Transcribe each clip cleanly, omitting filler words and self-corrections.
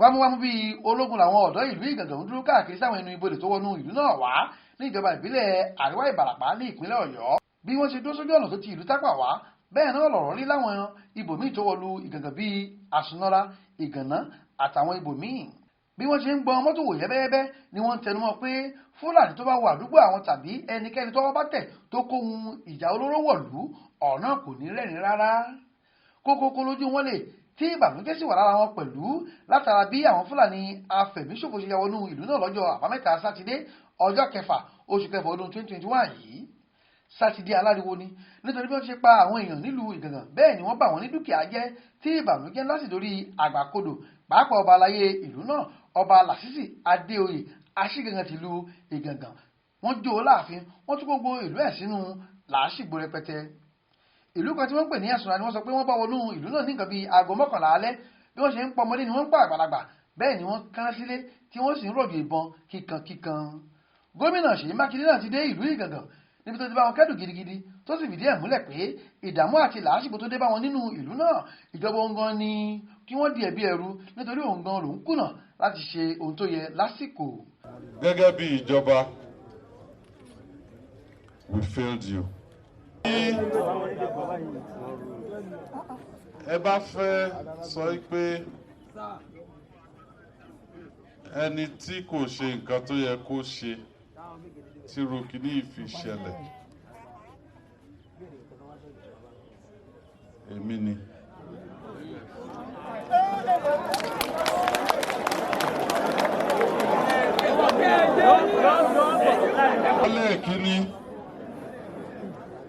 wámúwámú bíi ológun làwọn ọ̀dọ́ ìlú Ìgàngàn ń dúró káàkiri sáwọn ẹnu ibodè tó wọnú ìlú náà wá ní ìjọba ìbílẹ̀ Àríwá Ìbàràpá ní ìpínlẹ̀ Ọ̀yọ́. Bí wọ́n ṣe dó sójú ọ̀nà tó ti ìlú Tápà wá bẹ́ẹ̀ náà lọ̀rọ̀ rí láwọn ibòmíì tó wọlú Ìgàngàn bíi Àsùnọ́ra, Ìgànná àtàwọn ibòmíì. Bí wọ́n ṣe ń gbọ́n mọ́tò wò yẹ́bẹ́yẹ́bẹ́ ni wọ́n ń tẹnumọ́ pé Fúlàní tó bá wọ àdúgbò àwọn tàbí ẹnikẹ́ni tọ́wọ́ bá tẹ̀ tó kó ohun ìjà olóró wọ̀lú ọ̀nà kò ní rẹ́rìn rárá. Kókókó lójú wọn lè tí ìbànújẹ́ sì wà lára wọn pẹ̀lú látara bí àwọn Fúlàní afẹ̀míṣòfò ṣe ya wọnú ìlú náà lọ́jọ́ àbámẹ́ta Sátidé ọjọ́ 6 oṣù kẹfà ọdún 2021 yìí. Sátidé aláriwo ni nítorí bí wọ́n ṣe pa àwọn èèyàn nílùú Ìgàngàn bẹ́ẹ̀ ni wọ́n bà wọ́n ní dúkìá jẹ́ tí ìbànújẹ́ ńlá sì dórí àgbàkodò pàápàá ọba aláyé ìlú náà ọba Lásìsì Adéoyè Aṣígangan tìlú Ìgàngàn. Wọ́n jó láàfin wọ́n tún gbogbo ìlú ẹ̀ sínú làásìgbò rẹpẹtẹ. Ìlú kan tí wọ́n pè ní Àsùnra ni wọ́n sọ pé wọ́n bá wọnú ìlú náà ní nǹkan bíi aago 11 alẹ́. Bí wọ́n ṣe ń pa ọmọdé ni wọ́n ń pa àgbàlagbà bẹ́ẹ̀ ni wọ́n kán sílé tí wọ́n sì ń rọ̀jò ìbọn kíkankíkan. Gómìnà Ṣèyí Mákindé náà ti dé ìlú Ìgàngàn níbi tó ti bá wọn kẹ́dùn gidigidi tó sì fìdí ẹ̀ múlẹ̀ pé ìdààmú àti làásìgbò tó dé bá wọn nínú ìlú náà ìjọba òun gan ni kí wọ́n di ẹ̀bi ẹ̀rù nítorí òun gan lòún kùnà láti ṣe ohun tó yẹ lásìkò. Gẹ́gẹ́ bí ìjọba, we failed you. Ẹ bá fẹ́ sọ pé ẹni tí kò ṣe nǹkan tó yẹ kó ṣe tí rukini fi ṣẹlẹ̀ èmi ni. Baálẹ̀ kínní,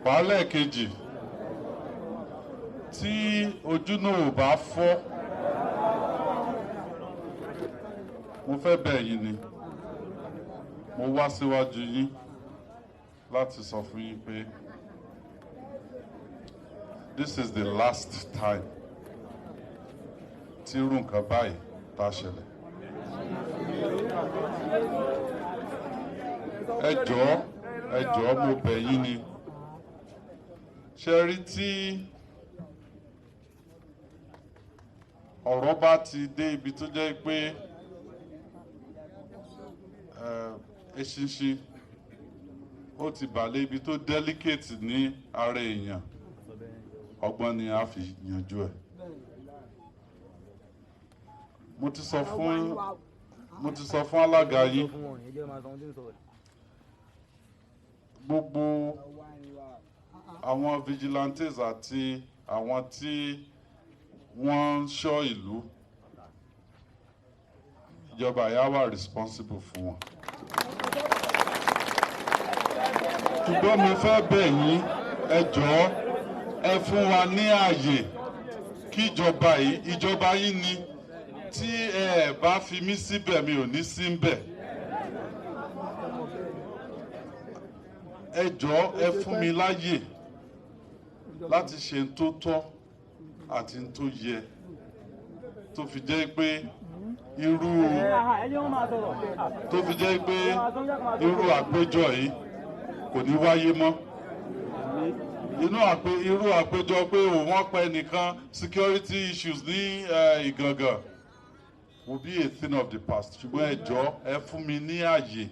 baálẹ̀ kejì tí ojú náà ò bá fọ́, mo fẹ́ bẹ̀ yín ni, mo wá síwájú yín láti sọ fún yín pé this is the last time tí irú nǹkan báyìí tá ṣẹlẹ̀. Ẹ jọ̀ọ́ mo bẹ̀ yín ni, ṣe rí tí ọ̀rọ̀ bá ti dé ibi tó jẹ́ pé eṣinṣin ó ti bàlẹ̀ ibi tó delicate ní ara èèyàn, ọgbọ́n ni a fi yanjú ẹ̀. Mo ti sọ fún alága yín gbogbo àwọn vigilantes àti àwọn tí wọ́n ń ṣọ́ ìlú, ìjọba yà wà responsible fún wọn. Ṣùgbọ́n mo fẹ́ bẹ̀ yín, ẹ jọ̀ọ́ ẹ fún wa ní ààyè kí ìjọba yín ni, tí ẹ bá fi mí síbẹ̀ mi ò ní sí níbẹ̀. Ẹ jọ̀ọ́ ẹ fún mi láyè láti ṣe n tó tọ́ àti n tó yẹ tó fi jẹ́ pé irú àpéjọ yìí kò ní wáyé mọ́. Irú àpéjọ pé wọ́n pa ẹnìkan security issues ní Ìgàngàn will be a thing of the past. Ṣùgbọ́n ẹ jọ̀ọ́ ẹ fún mi ní ààyè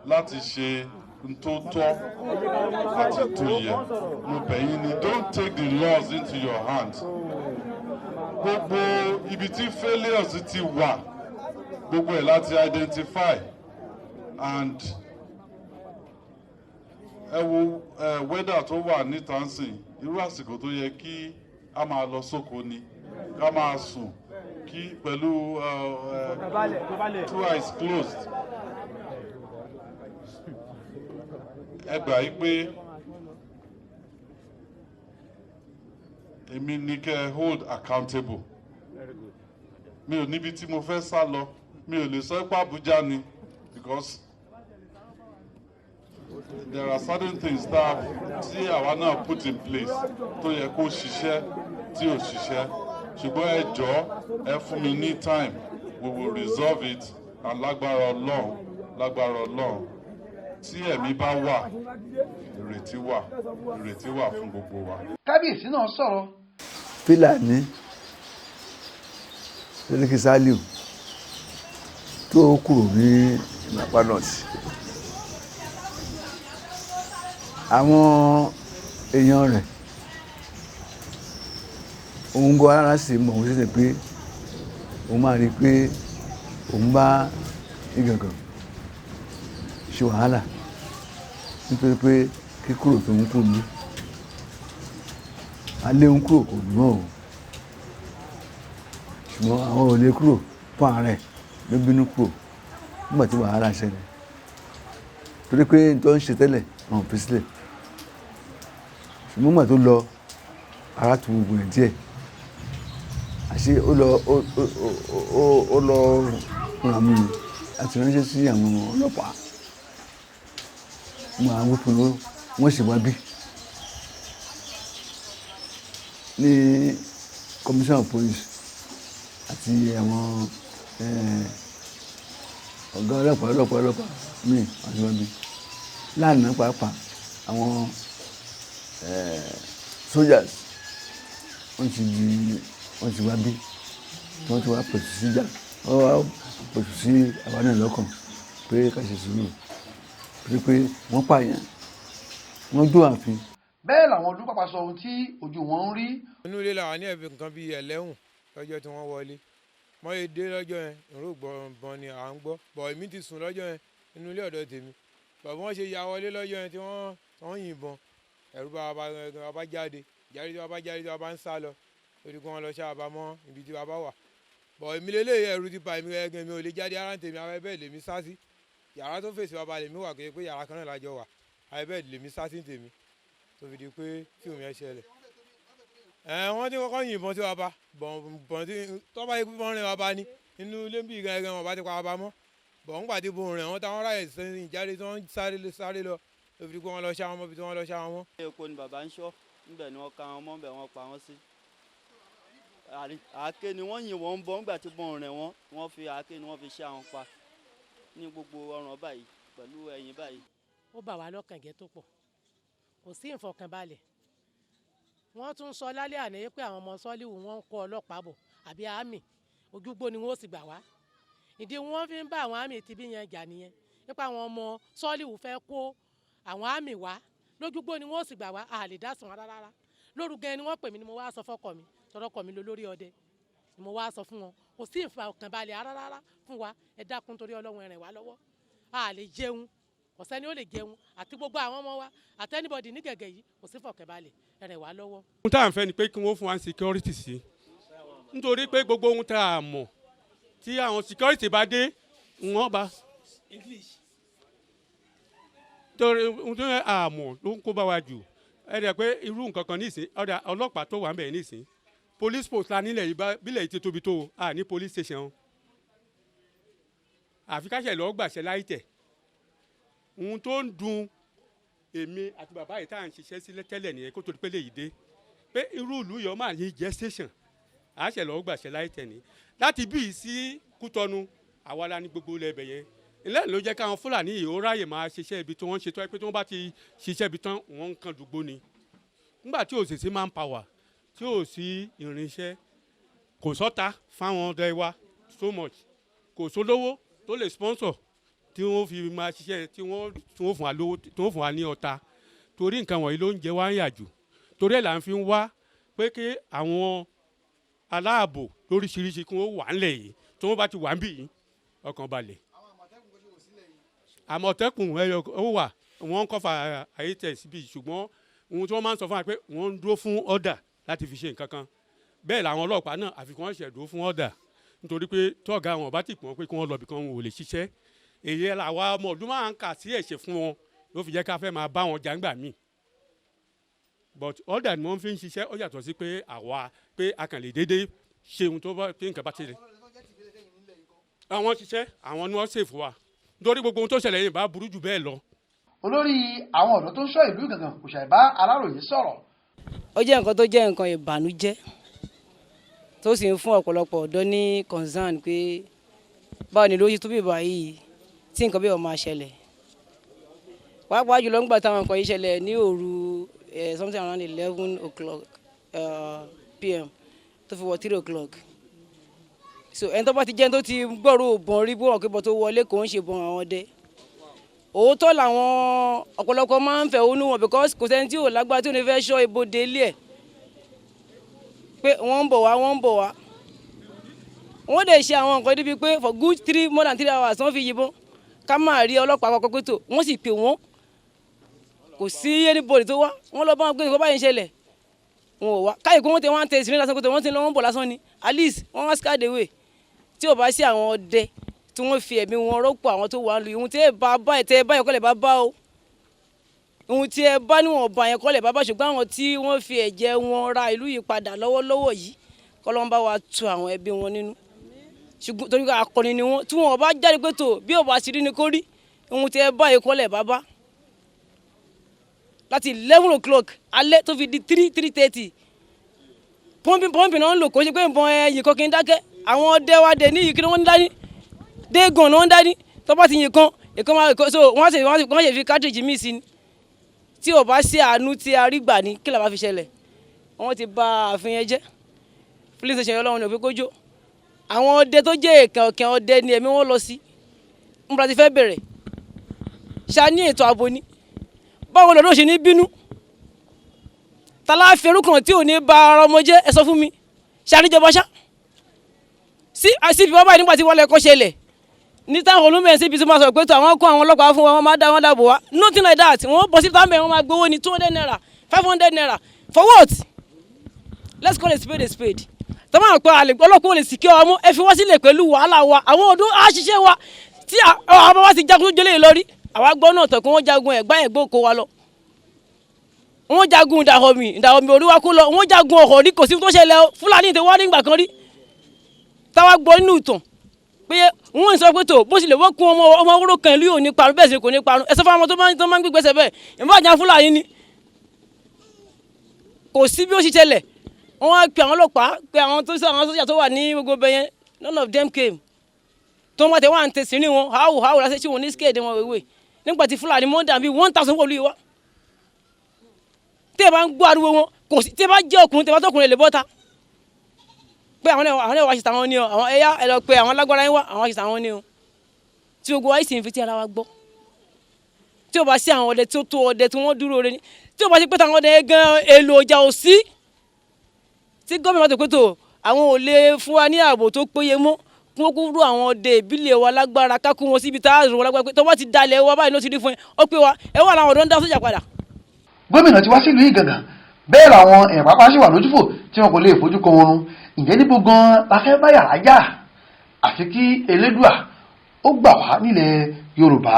láti ṣe tó tọ́ àti tó yẹ. Mo bẹ̀ yín ni, don't take the laws into your hands. Gbogbo ibi tí failures ti wà, gbogbo ẹ̀ láti identify, and ẹ wo weather tó wà níta ń sìn, irú àsìkò tó yẹ kí a máa lọ sóko ni, ká máa sùn kí pẹ̀lú two eyes closed. Ẹ gbà yí pé èmi ní kẹ́ hold accountable. Mi ò níbi tí mo fẹ́ sá lọ, mi ò lè sọ pé Abuja ni, because there are certain things tí àwa náà put in place tó yẹ kó ṣiṣẹ́ tí ò ṣiṣẹ́. Ṣùgbọ́n ẹ jọ̀ọ́ ẹ fún mi ní time, we will resolve it, and lágbára Ọlọ́run tí ẹ̀mí bá wà, ìrètí wà fún gbogbo wa. Kábíyèsí náà sọ̀rọ̀. Fúlàní Sẹ́ríkì Sàlíù tó kúrò ní Ìlàpá North. Àwọn èèyàn rẹ̀ òun gbọ́ ara sì mọ̀ òun ṣẹ̀ṣẹ̀ pé òun máa rí i pé òun bá Ìgàngàn ṣe wàhálà nítorí pé kíkúrò tó ń kú ní alẹ́ ń kúrò kò dùn òun ṣùgbọ́n àwọn ò lè kúrò fún ààrẹ ló bínú kúrò nígbà tí wàhálà ṣẹlẹ̀ torí pé tó ń ṣe tẹ́lẹ̀ wọn ò fi sílẹ̀ ṣùgbọ́n nígbà tó lọ ara tu gbogbo ẹ̀ díẹ̀ àṣé ó lọ ràn mí àti ránṣẹ́ sí àwọn ọlọ́pàá mo àwọn òpinnu wọ́n sì wá bí ní commissioner of police àti àwọn ọ̀gá ọlọ́pàá mi àti wọ́n bí lánàá pàápàá àwọn soldiers wọ́n ti wá bí wọ́n ti wá pẹ̀tù síjà wọ́n wá pẹ̀tù sí àwa náà lọ́kàn pé ká ṣe sùúrù pé wọ́n pààyàn wọ́n dó ààfin. bẹ́ẹ̀ làwọn olùpàpà sọ ohun tí ojú wọn ń rí. inú ilé làwọn ní ẹ̀fẹ̀ nǹkan bíi ẹlẹ́hùn lọ́jọ́ tí wọ́n wọlé wọ́n lè dé lọ́jọ́ yẹn ìró gbọ̀ngbọ̀n ni à ń gbọ́ bọ̀ èmi ti sùn lọ́jọ́ yẹn inú ilé ọ̀dọ̀ tèmi bọ̀ wọ́n ṣe ya wọlé lọ́jọ́ yẹn tí wọ́n yìnbọn ẹ̀rù bá jáde tí wọ́n bá ń sá lọ lórí kí wọ́n lọ ṣáàbà mọ́ ibi tí wọ́n bá wà bọ̀ èmi lélẹ́yìí ẹ̀rù ti pa èmi gẹ́gẹ́ mi ò lè jáde ara tèmi ara bẹ́ẹ̀ lèmi sá sí yàrá tó fèsì bàbá lèmi wà pé yàrá kan náà lájọ wà ara bẹ́ẹ̀ lèmi sá sí tèmi tó fi di pé tí òun yẹn ṣẹlẹ̀ wọ́n ti kọ́kọ́ yìnbọn tí wọ́n bá bọ̀n tí tọ́ba yìí bọ́n rìn wọ́n bá ní inú ilé ń bì gẹ́gẹ́ wọn bá ti pa wọ́n bá mọ́ bọ̀ ń gbà tí bọ́n rìn wọ́n táwọn ráyè sẹ́yìn jáde tí wọ́n sáré lọ tó fi di pé wọ́n lọ ṣá wọn mọ́ bí tí wọ́n lọ ṣá wọn mọ́. èkó ni bàbá ń ṣọ́ níbẹ̀ ni wọ́n ká wọn mọ́ níbẹ̀ wọ́n pa wọ́n sí àáké ni wọ́n yìn wọ́n ń bọ́ nígbà tí bọ́n rìn wọ́n fi àáké ni wọ́n fi ṣá wọn pa ní gbogbo ọrùn báyìí pẹ̀lú ẹ̀yìn báyìí. ó bà wá lọ́kàn jẹ́ tó pọ̀ kò sí ìfọkànbalẹ̀ wọ́n tún sọ lálẹ́ àná pé àwọn ọmọ sọ́líwù wọn ń kọ́ ọlọ́pàá bọ̀ àbí àmì ojúgbó ni wọ́n sì gbà wá ìdí wọn fi ń bá àwọn àmì tìbí yẹn jà nìyẹn nípa àwọn ọmọ sọ́líwù fẹ́ kó àwọn àmì wá lójúgbó ni wọ́n sì gbà wá a lè dá sùn rárá lóru gan ni wọ́n pè mí ni mo wá sọ fọ́kọ mi tọrọkọ mi lórí ọdẹ ni mo wá sọ fún wọn kò sí ìfọkànbalẹ̀ rárá fún wa ẹ dákun torí Ọlọ́run ẹ ràn wá lọ́wọ́ a lè jẹun kò sẹ́ni ó lè jẹun àti gbogbo àwọn ọmọ wa àti anybody ní gẹ̀gẹ̀ yìí kò sí fọkànbalẹ̀ ẹ ràn wá lọ́wọ́. ohun tá à ń fẹ́ ni pé kí wọ́n fún wa security sí nítorí pé gbogbo ohun tá a mọ̀ tí àwọn security bá dé wọ́n bá torí ohun tó yẹ àmọ̀ ló ń kó bá wa jù ẹ dẹ̀ pé irú nǹkan kan nísìn ọ̀dà ọlọ́pàá tó wà ń bẹ̀ nísìn police post la nílẹ̀ yìí bílẹ̀ yìí ti tóbi tó a ní police station àfi káṣẹ̀ lọ́ọ́ gbàṣẹ láì tẹ̀ ohun tó ń dùn èmi àti bàbá yìí tá à ń ṣiṣẹ́ sílẹ̀ tẹ́lẹ̀ nìyẹn kó tó di pé lè yìí dé pé irú ìlú yọ máa ní jẹ́ station àṣẹ lọ́ọ́ gbàṣẹ láì tẹ̀ ní láti bí sí Kútọ́nù àwa la ní gbogbo ilẹ̀ ẹ̀bẹ̀ yẹn ilé ló jẹ́ káwọn Fúlàní yìí ó ráyè máa ṣiṣẹ́ ibi tí wọ́n ń ṣe tó ẹ pé tí wọ́n bá ti ṣiṣẹ́ ibi tán wọ́n ń kan dùgbò ni nígbà tí ò sì sí manpower tí ò sí irinṣẹ́ kò sọ́ta fáwọn ọdẹ wa so much kò sólówó tó lè sponsor tí wọ́n fi máa ṣiṣẹ́ tí wọ́n fún wa lówó tí wọ́n fún wa ní ọta torí nǹkan wọ̀nyí ló ń jẹ wá ń yà jù torí ẹ̀ là ń fi wá pé kí àwọn aláàbò lóríṣiríṣi kí wọ́n wà ńlẹ̀ yìí tí wọ́n bá ti wà ń bì yìí ọkàn balẹ̀. Àmọ̀tẹ́kùn ẹyọ ó wà wọ́n ń kọ́fà ayétẹ̀ síbi ṣùgbọ́n ohun tí wọ́n máa ń sọ fún wa pé wọ́n ń dúró fún ọ̀dà láti fi ṣe nǹkan kan bẹ́ẹ̀ làwọn ọlọ́pàá náà àfikún ọ̀ṣẹ̀ dúró fún ọ̀dà nítorí pé tọ́ọ̀gá wọn bá ti pọ̀ pé kí wọ́n lọ bìkan wọn ò lè ṣiṣẹ́ èyí làwa ọmọ ọdún máa ń kà sí ẹ̀ṣẹ̀ fún wọn ló fi jẹ́ ká fẹ́ máa bá wọn jàǹgbà míì but ọ̀dà ni wọ́n fi ń ṣiṣẹ́ ó yàtọ̀ sí pé àwa pé a kàn lè déédéé ṣe ohun tó bá pé nǹkan bá ti rẹ̀ àwọn ṣiṣẹ́ àwọn ni wọ́n ṣèfù wa nítorí gbogbo ohun tó ṣẹlẹ̀ yìí bá burú jù bẹ́ẹ̀ lọ. olórí àwọn ọ̀dọ́ tó ń ṣọ́ ìlú Ìgàngàn kò ṣàì bá Aláròyé sọ̀rọ̀. ó jẹ́ nǹkan tó jẹ́ nǹkan ìbànújẹ́ tó sì ń fún ọ̀pọ̀lọpọ̀ ọ̀dọ́ ní concern pé báwo ni lóyún tó bí báyìí tí nǹkan bí ó máa ṣẹlẹ̀ pàápàá jùlọ nígbà táwọn nǹkan yìí ṣẹlẹ̀ ní òru something around 11 o'clock PM tó fi wọ 3 o'clock so ẹni tó bá ti jẹ́ tó ti gbọ́rò bọ̀n rí bọ́n kí bọ́ tó wọlé kò ń ṣe bọ̀n àwọn ọdẹ òótọ́ làwọn ọ̀pọ̀lọpọ̀ máa ń fẹ̀hónú wọn because kò sẹ́ni tí ò lágbára tí ò ní fẹ́ ṣọ́ ibodè ilé ẹ̀ pé wọ́n ń bọ̀ wá wọ́n dẹ̀ ṣe àwọn nǹkan débi pé for good more than 3 hours wọ́n fi yìnbọn ká máa rí ọlọ́pàá kọ́kọ́ pé tó wọ́n sì pè wọ́n kò sí anybody tó wá wọ́n lọ bá wọn pé nǹkan báyìí ń ṣẹlẹ̀ wọn ò wá káyọ̀ kó wọ́n ti wọ́n tẹ ìsinmi lásán pé tó wọ́n ti lọ́wọ́ ń bọ̀ lásán ni at least wọ́n wá scarred away tí ò bá sí àwọn ọdẹ tí wọ́n fi ẹ̀mí wọn rọ́pò àwọn tó wà ń lu ìhun tí ẹ bá bá ẹ̀ tẹ́ ẹ bá yẹn kọ́lẹ̀ bá bá o ìhun tí ẹ bá níwọ̀n bá yẹn kọ́lẹ̀ bá bá ṣùgbọ́n àwọn tí wọ́n fi ẹ̀jẹ̀ wọn ra ìlú yìí padà lọ́wọ́lọ́wọ́ yìí kọ́lọ́n bá wa tu àwọn ẹbí wọn nínú ṣùgbọ́n torí akọni ni wọ́n tí wọ́n bá jáde pé tó bí ò bá ṣe rí ni kó rí ìhun tí ẹ bá yẹn kọ́lẹ̀ bá bá láti 11 o'clock alẹ́ tó fi di 3:30 pọ́ǹpì náà ń lò kó ṣe pé ìbọn ẹ̀yìn kan kì í dákẹ́ àwọn ọdẹ wa dẹ̀ ní yìí kí wọ́n ń dání déégàn náà ń dání tó bá ti yìn kan ìkan máa so wọ́n ṣe fi cartridge míì sí ni tí ò bá sí àánú tí a rí gbà ní kí làbá fi ṣẹlẹ̀ wọ́n ti bà àfihàn jẹ́ police station ọlọ́run ní òfin kójó àwọn ọdẹ tó jẹ́ èkán ọ̀kẹ́ ọdẹ ni ẹ̀mí wọn lọ sí nígbà tí fẹ́ bẹ̀rẹ̀ ṣá ní ètò ààbò ni báwo lọ́dọ̀ ṣe ní bínú tàlá ferúkàn tí ò ní ba ara ọmọ jẹ́ ẹ sọ fún mi ṣàríjọba ṣá sí àṣìbí wọn báyìí nígbà tí wọ́n lè kọ́ ṣẹlẹ̀ ní táwọn olómìnira síbi tí wọ́n sọ pé tó àwọn kó àwọn ọlọ́pàá fún wọn máa dá wọn dáàbò wá nothing like that wọ́n bọ̀ sí táwọn mẹ́rin wọn máa gbowó ní 200 naira 500 naira for what let's call a spade a spade tọ́mọ̀ àpò ọlọ́pàá ò lè sì kí ọmọ ẹ fi wọ́n sílẹ̀ pẹ̀lú wàhálà wa àwọn ọdún àṣìṣe wa tí àwọn bá ti jagun tó jẹ́lẹ̀ lórí àwa gbọ́ náà tọ̀ kí wọ́n jagun ẹ̀gbá ẹ̀gbọ́ kó wa lọ wọ́n jagun ìdàhọ̀mì oríwá kó lọ wọ́n jagun ọ̀họ̀ rí kò sí tó ṣẹlẹ̀ Fúlàní ti wá nígbà kan rí táwa gbọ́ nínú ìtàn pé wọ́n ń sọ pé tó bó ṣe lè wọ́n kún ọmọ owóró kan ìlú yóò ní parun bẹ́ẹ̀ sì kò ní parun ẹ̀sọ́ fún àwọn tó máa ń gbégbèsè bẹ́ẹ̀ ìbájà Fúlàní ni kò sí bí ó ṣe ṣẹlẹ̀ wọ́n wá pe àwọn ọlọ́pàá pe àwọn sójà tó wà ní gbogbo bẹ́yẹn none of them came tó wọ́n tẹ wọ́n à ń tẹ̀sí ní wọn háwù lásẹ̀ tí wọ́n ní skéèdè wọn wéwè nígbà tí Fúlàní mọ́ dàbí 1000 wọ̀lú ìwá tẹ́ ẹ bá ń gbọ́ ariwo wọn kò sí tẹ́ ẹ bá jẹ́ ọkùnrin tẹ́ ẹ bá tọkùnrin lè bọ́ta pé àwọn ẹ̀wà ṣìṣà wọn ni ọ àwọn ẹ̀yà ẹ lọ pé àwọn alágbára yín wá àwọn ṣìṣà wọn ni ọ tí gbogbo wa sì ń fi tí ara wa gbọ́ tí ó bá sí àwọn ọdẹ tí ó tó ọdẹ tí wọ́n dúró re ni tí ó bá sí pé táwọn ọdẹ gan èlò ọjà ò sí tí gómìnà tó pé tó àwọn ò lè fún wa ní ààbò tó péye mọ́ kí wọ́n kúrú àwọn ọdẹ ìbílẹ̀ wa lágbára kákú wọn síbi tá a rò wọn lágbára pé tó bá ti dalẹ̀ wa báyìí ló ti rí fún ẹ ó pé wa ẹ wà láwọn ọ̀dọ́ ń dá sójà padà. gómìnà ti wá sílùú Ìgàngán bẹ́ẹ̀ làwọn èèyàn pápá sì wà lójúfò tí wọn kò lè fojú kan oorun ǹjẹ́ níbo gan la fẹ́ bá yàrá jà àfi kí Elédùà ó gbà wá nílẹ̀ Yorùbá.